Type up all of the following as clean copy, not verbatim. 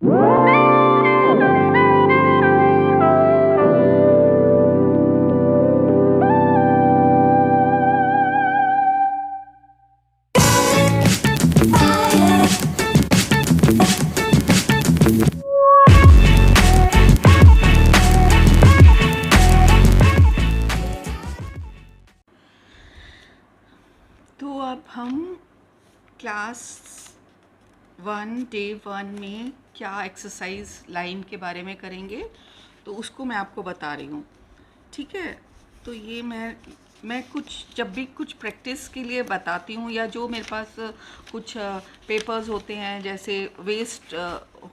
तो अब हम क्लास 1 डे 1 में क्या एक्सरसाइज लाइन के बारे में करेंगे, तो उसको मैं आपको बता रही हूँ। ठीक है, तो ये मैं कुछ जब भी कुछ प्रैक्टिस के लिए बताती हूँ, या जो मेरे पास कुछ पेपर्स होते हैं, जैसे वेस्ट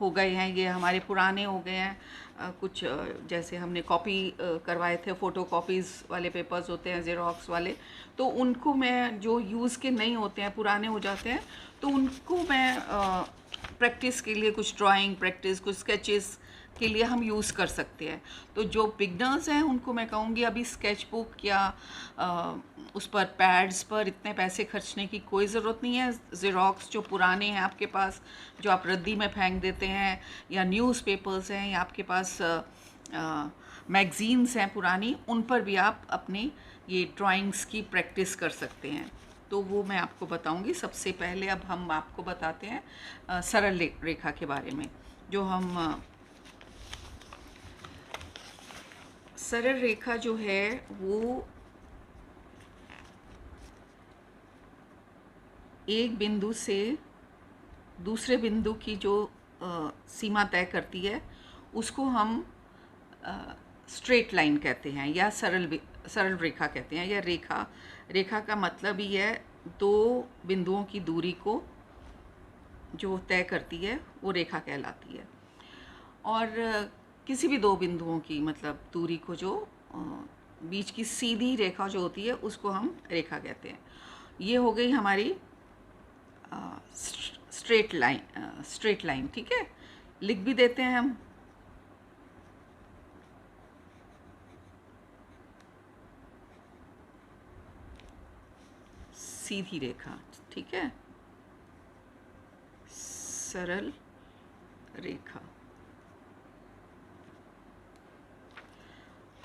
हो गए हैं, ये हमारे पुराने हो गए हैं, कुछ जैसे हमने कॉपी करवाए थे, फ़ोटो कॉपीज़ वाले पेपर्स होते हैं, ज़ेरॉक्स वाले, तो उनको मैं, जो यूज़ के नहीं होते हैं, पुराने हो जाते हैं, तो उनको मैं प्रैक्टिस के लिए, कुछ ड्राइंग प्रैक्टिस, कुछ स्केचेस के लिए हम यूज़ कर सकते हैं। तो जो बिगनर्स हैं उनको मैं कहूँगी अभी स्केच बुक या उस पर पैड्स पर इतने पैसे खर्चने की कोई ज़रूरत नहीं है। ज़ेरॉक्स जो पुराने हैं आपके पास, जो आप रद्दी में फेंक देते हैं, या न्यूज़पेपर्स हैं, या आपके पास मैगज़ीन्स हैं पुरानी, उन पर भी आप अपनी ये ड्राइंग्स की प्रैक्टिस कर सकते हैं। तो वो मैं आपको बताऊंगी। सबसे पहले अब हम आपको बताते हैं सरल रेखा के बारे में। जो हम सरल रेखा जो है वो एक बिंदु से दूसरे बिंदु की जो सीमा तय करती है, उसको हम स्ट्रेट लाइन कहते हैं, या सरल रेखा कहते हैं, या रेखा का मतलब ही है दो बिंदुओं की दूरी को जो तय करती है, वो रेखा कहलाती है। और किसी भी दो बिंदुओं की मतलब दूरी को जो बीच की सीधी रेखा जो होती है, उसको हम रेखा कहते हैं। ये हो गई हमारी स्ट्रेट लाइन। ठीक है, लिख भी देते हैं हम। सीधी रेखा, ठीक है, सरल रेखा।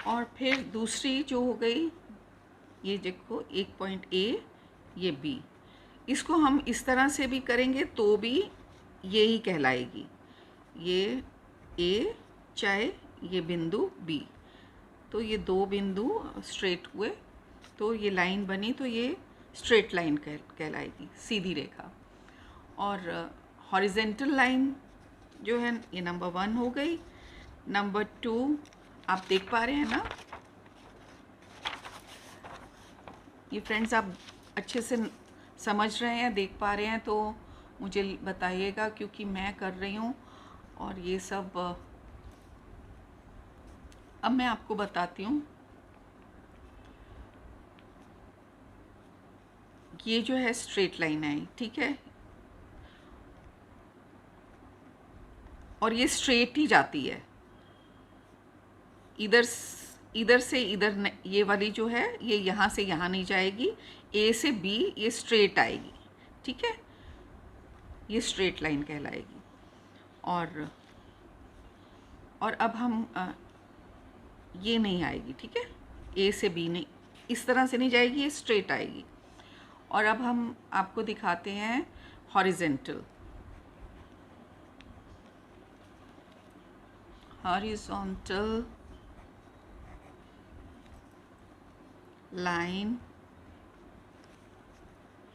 और फिर दूसरी जो हो गई, ये देखो, एक पॉइंट ए, ये बी, इसको हम इस तरह से भी करेंगे तो भी ये ही कहलाएगी, ये ए चाहे ये बिंदु बी। तो ये दो बिंदु स्ट्रेट हुए, तो ये लाइन बनी, तो ये स्ट्रेट लाइन कहलाएगी, सीधी रेखा। और हॉरिजेंटल लाइन जो है, ये नंबर 1 हो गई। नंबर 2 आप देख पा रहे हैं ना ये फ्रेंड्स, आप अच्छे से समझ रहे हैं, देख पा रहे हैं, तो मुझे बताइएगा, क्योंकि मैं कर रही हूँ और ये सब। अब मैं आपको बताती हूँ, ये जो है स्ट्रेट लाइन है, ठीक है, और ये स्ट्रेट ही जाती है, इधर से इधर ये वाली जो है, ये यहाँ से यहाँ नहीं जाएगी, ए से बी ये स्ट्रेट आएगी। ठीक है, ये स्ट्रेट लाइन कहलाएगी। और अब हम ये नहीं आएगी, ठीक है, ए से बी नहीं, इस तरह से नहीं जाएगी, ये स्ट्रेट आएगी। और अब हम आपको दिखाते हैं हॉरिजेंटल लाइन,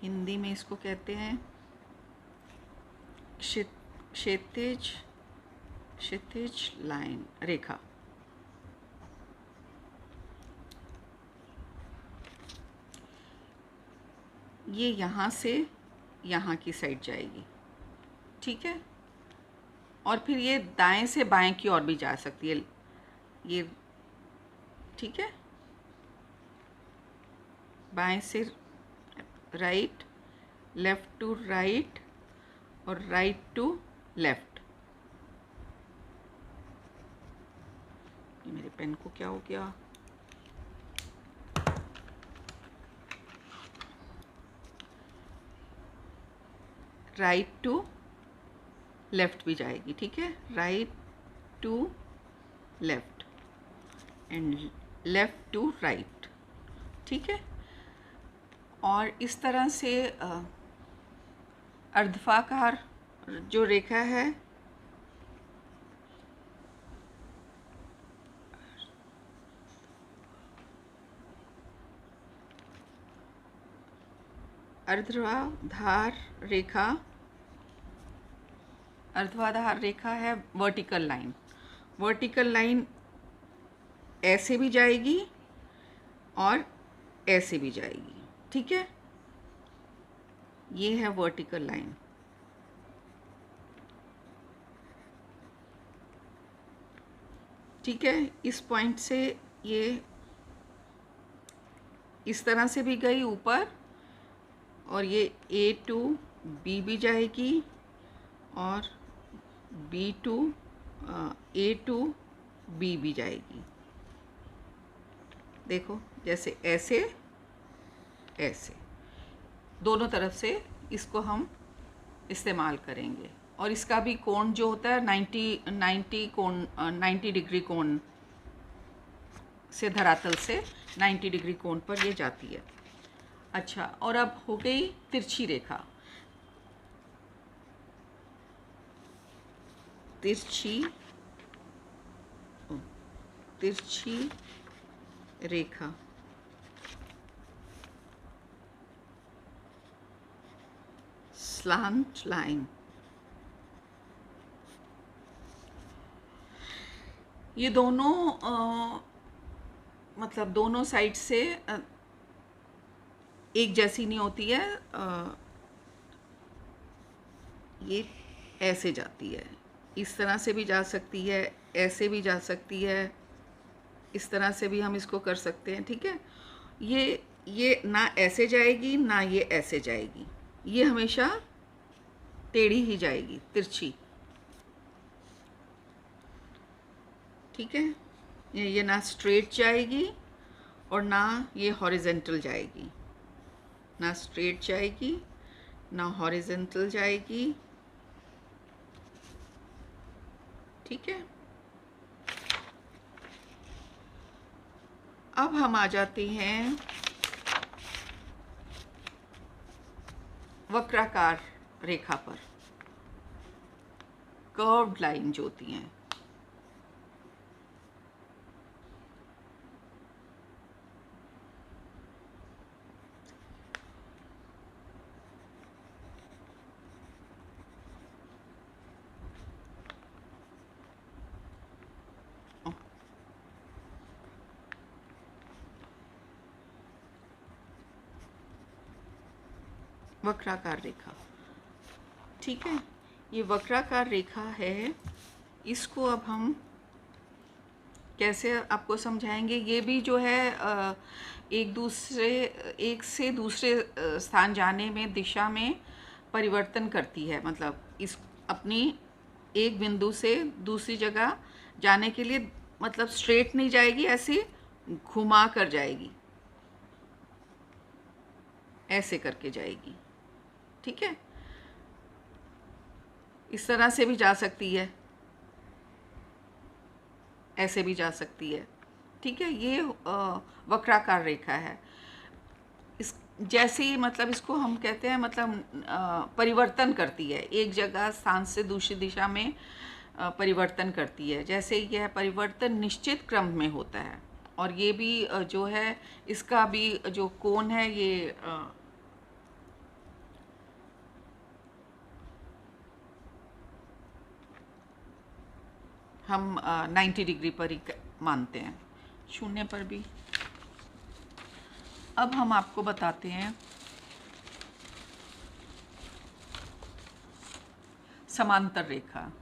हिंदी में इसको कहते हैं क्षैतिज लाइन, रेखा। ये यहाँ से यहाँ की साइड जाएगी, ठीक है, और फिर ये दाएं से बाएं की ओर भी जा सकती है, ये, ठीक है, बाएं से राइट, लेफ़्ट टू राइट, और राइट टू लेफ़्ट। ये मेरे पेन को क्या हो गया? राइट टू लेफ़्ट भी जाएगी, ठीक है, right to left and left to right, ठीक है। और इस तरह से अर्धवाकार जो रेखा है, अर्धवाधार रेखा है वर्टिकल लाइन। वर्टिकल लाइन ऐसे भी जाएगी और ऐसे भी जाएगी, ठीक है। ये है वर्टिकल लाइन, ठीक है। इस पॉइंट से ये इस तरह से भी गई ऊपर, और ये A to B भी जाएगी और B to A to B भी जाएगी। देखो, जैसे ऐसे ऐसे दोनों तरफ से इसको हम इस्तेमाल करेंगे। और इसका भी कोण जो होता है 90 डिग्री कोण से, धरातल से 90 डिग्री कोण पर ये जाती है। अच्छा, और अब हो गई तिरछी रेखा। तिरछी रेखा, स्लांट लाइन। ये दोनों मतलब दोनों साइड से एक जैसी नहीं होती है। ये ऐसे जाती है, इस तरह से भी जा सकती है, ऐसे भी जा सकती है, इस तरह से भी हम इसको कर सकते हैं, ठीक है। ये ना ऐसे जाएगी ना ये ऐसे जाएगी, ये हमेशा टेढ़ी ही जाएगी, तिरछी, ठीक है। ये ना स्ट्रेट जाएगी और ना ये हॉरिजेंटल जाएगी, ना स्ट्रेट जाएगी ना हॉरिजेंटल जाएगी, ठीक है। अब हम आ जाते हैं वक्राकार रेखा पर, कर्व्ड लाइन जो होती हैं। वक्राकार रेखा, ठीक है। ये वक्राकार रेखा है, इसको अब हम कैसे आपको समझाएंगे। ये भी जो है एक से दूसरे स्थान जाने में, दिशा में परिवर्तन करती है। मतलब इस अपनी एक बिंदु से दूसरी जगह जाने के लिए, मतलब स्ट्रेट नहीं जाएगी, ऐसे घुमा कर जाएगी, ऐसे करके जाएगी, ठीक है। इस तरह से भी जा सकती है, ऐसे भी जा सकती है, ठीक है। ये वक्राकार रेखा है। इस जैसे ही, मतलब इसको हम कहते हैं, मतलब परिवर्तन करती है, एक जगह स्थान से दूसरी दिशा में परिवर्तन करती है। जैसे यह परिवर्तन निश्चित क्रम में होता है, और ये भी जो है, इसका भी जो कोण है, ये हम 90 डिग्री पर ही मानते हैं, शून्य पर भी। अब हम आपको बताते हैं समांतर रेखा,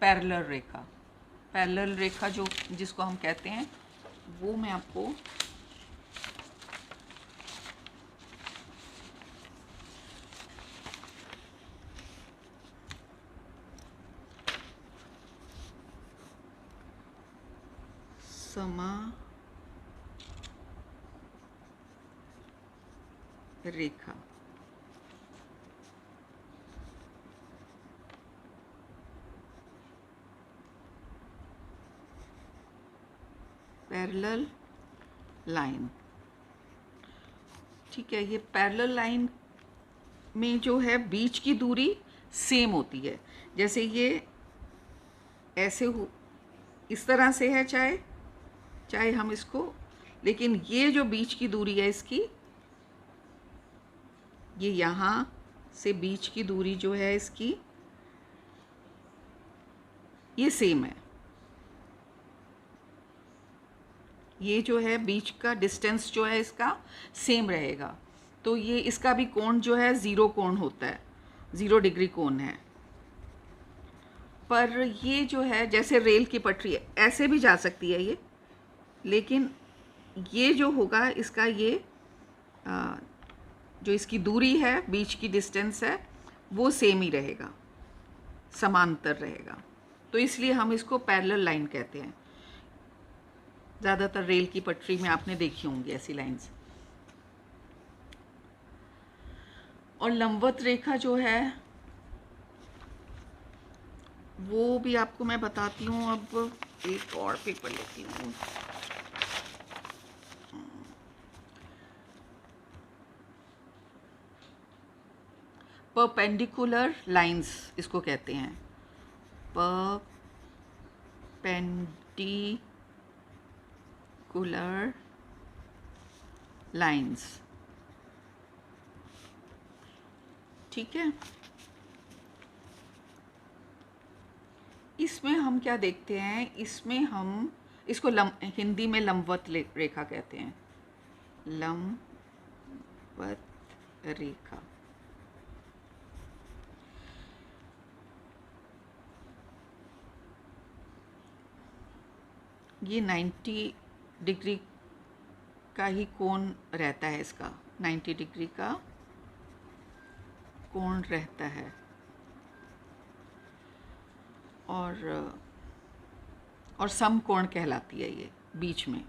पैरेलल रेखा। पैरेलल रेखा जो जिसको हम कहते हैं, वो मैं आपको रेखा, पैरेलल लाइन। ठीक है, ये पैरेलल लाइन में जो है बीच की दूरी सेम होती है। जैसे ये ऐसे हो, इस तरह से है, चाहे हम इसको, लेकिन ये जो बीच की दूरी है इसकी, ये यहाँ से बीच की दूरी जो है इसकी, ये सेम है। ये जो है बीच का डिस्टेंस जो है इसका सेम रहेगा। तो ये इसका भी कोण जो है 0 कोण होता है, 0 डिग्री कोण है। पर ये जो है जैसे रेल की पटरी है, ऐसे भी जा सकती है ये, लेकिन ये जो होगा इसका, ये जो इसकी दूरी है, बीच की डिस्टेंस है, वो सेम ही रहेगा, समांतर रहेगा। तो इसलिए हम इसको पैरेलल लाइन कहते हैं। ज़्यादातर रेल की पटरी में आपने देखी होंगी ऐसी लाइंस। और लंबवत रेखा जो है वो भी आपको मैं बताती हूँ। अब एक और पेपर लेती हूँ। परपेंडिकुलर लाइंस इसको कहते हैं, परपेंडिकुलर लाइंस। ठीक है, इसमें हम क्या देखते हैं, इसमें हम इसको हिंदी में लंबवत रेखा कहते हैं, लंबवत रेखा। ये 90 डिग्री का ही कोण रहता है, इसका 90 डिग्री का कोण रहता है। और समकोण कहलाती है ये बीच में।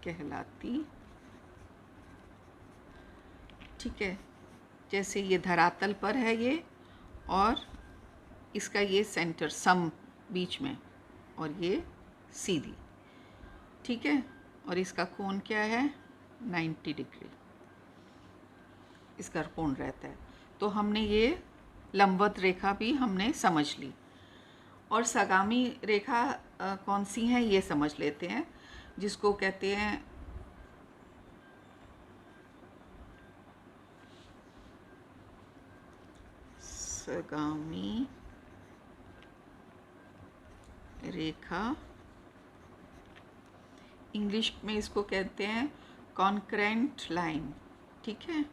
कहलाती, ठीक है। जैसे ये धरातल पर है ये, और इसका ये सेंटर सम बीच में, और ये सीधी, ठीक है। और इसका कोण क्या है, 90 डिग्री इसका कोण रहता है। तो हमने ये लंबवत रेखा भी हमने समझ ली। और सगामी रेखा कौन सी हैं ये समझ लेते हैं, जिसको कहते हैं सगामी रेखा। इंग्लिश में इसको कहते हैं कॉन्करेंट लाइन, ठीक है।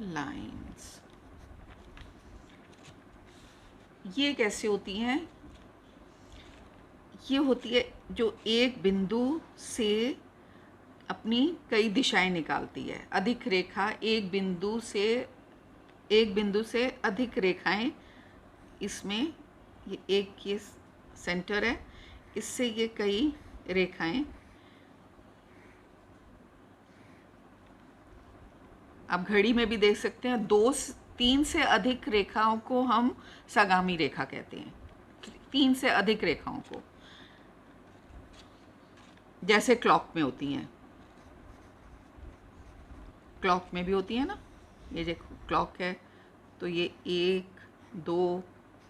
लाइंस ये कैसे होती हैं, ये होती है जो एक बिंदु से अपनी कई दिशाएं निकालती है। अधिक रेखा एक बिंदु से अधिक रेखाएं, इसमें ये एक ये सेंटर है, इससे ये कई रेखाएं, आप घड़ी में भी देख सकते हैं, 2-3 से अधिक रेखाओं को हम सगामी रेखा कहते हैं। 3 से अधिक रेखाओं को, जैसे क्लॉक में होती हैं, क्लॉक में भी होती है ना। ये देखो क्लॉक है, तो ये 1, 2,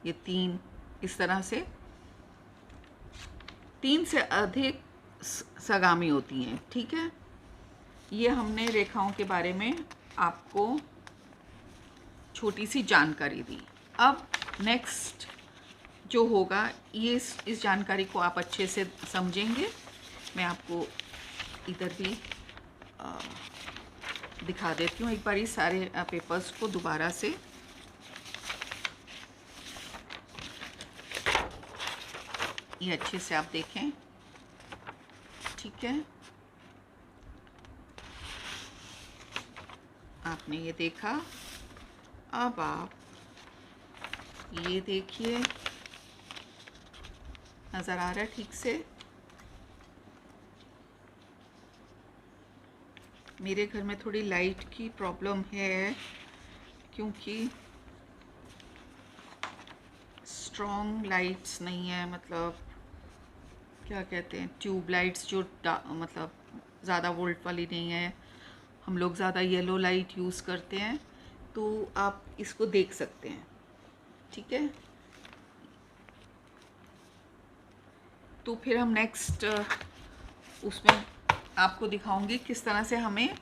ये 3, इस तरह से 3 से अधिक सगामी होती हैं, ठीक है। ये हमने रेखाओं के बारे में आपको छोटी सी जानकारी दी। अब नेक्स्ट जो होगा, ये इस जानकारी को आप अच्छे से समझेंगे। मैं आपको इधर भी दिखा देती हूँ एक बार, इस सारे पेपर्स को दोबारा से। ये अच्छे से आप देखें, ठीक है। आपने ये देखा, अब आप ये देखिए, नज़र आ रहा है ठीक से। मेरे घर में थोड़ी लाइट की प्रॉब्लम है, क्योंकि स्ट्रॉन्ग लाइट्स नहीं है, मतलब क्या कहते हैं, ट्यूब लाइट्स जो मतलब ज़्यादा वोल्ट वाली नहीं है। हम लोग ज़्यादा येलो लाइट यूज़ करते हैं, तो आप इसको देख सकते हैं, ठीक है। तो फिर हम नेक्स्ट उसमें आपको दिखाऊंगी किस तरह से हमें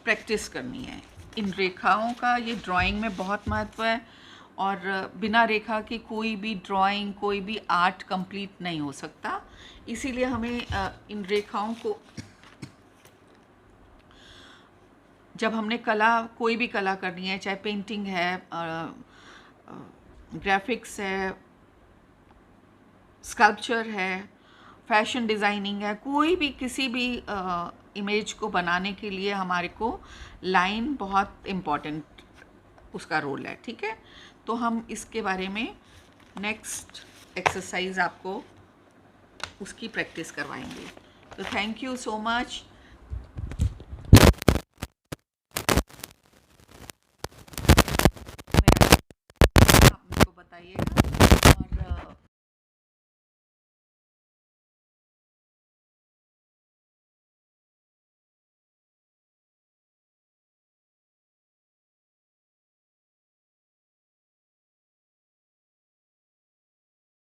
प्रैक्टिस करनी है। इन रेखाओं का ये ड्राइंग में बहुत महत्व है, और बिना रेखा की कोई भी ड्राइंग, कोई भी आर्ट कंप्लीट नहीं हो सकता। इसीलिए हमें इन रेखाओं को, जब हमने कोई भी कला करनी है, चाहे पेंटिंग है, ग्राफिक्स है, स्कल्पचर है, फैशन डिज़ाइनिंग है, कोई भी किसी भी इमेज को बनाने के लिए हमारे को लाइन बहुत इम्पॉर्टेंट उसका रोल है, ठीक है। तो हम इसके बारे में नेक्स्ट एक्सरसाइज आपको उसकी प्रैक्टिस करवाएंगे। तो थैंक यू सो मच। आप मेरे को बताइएगा।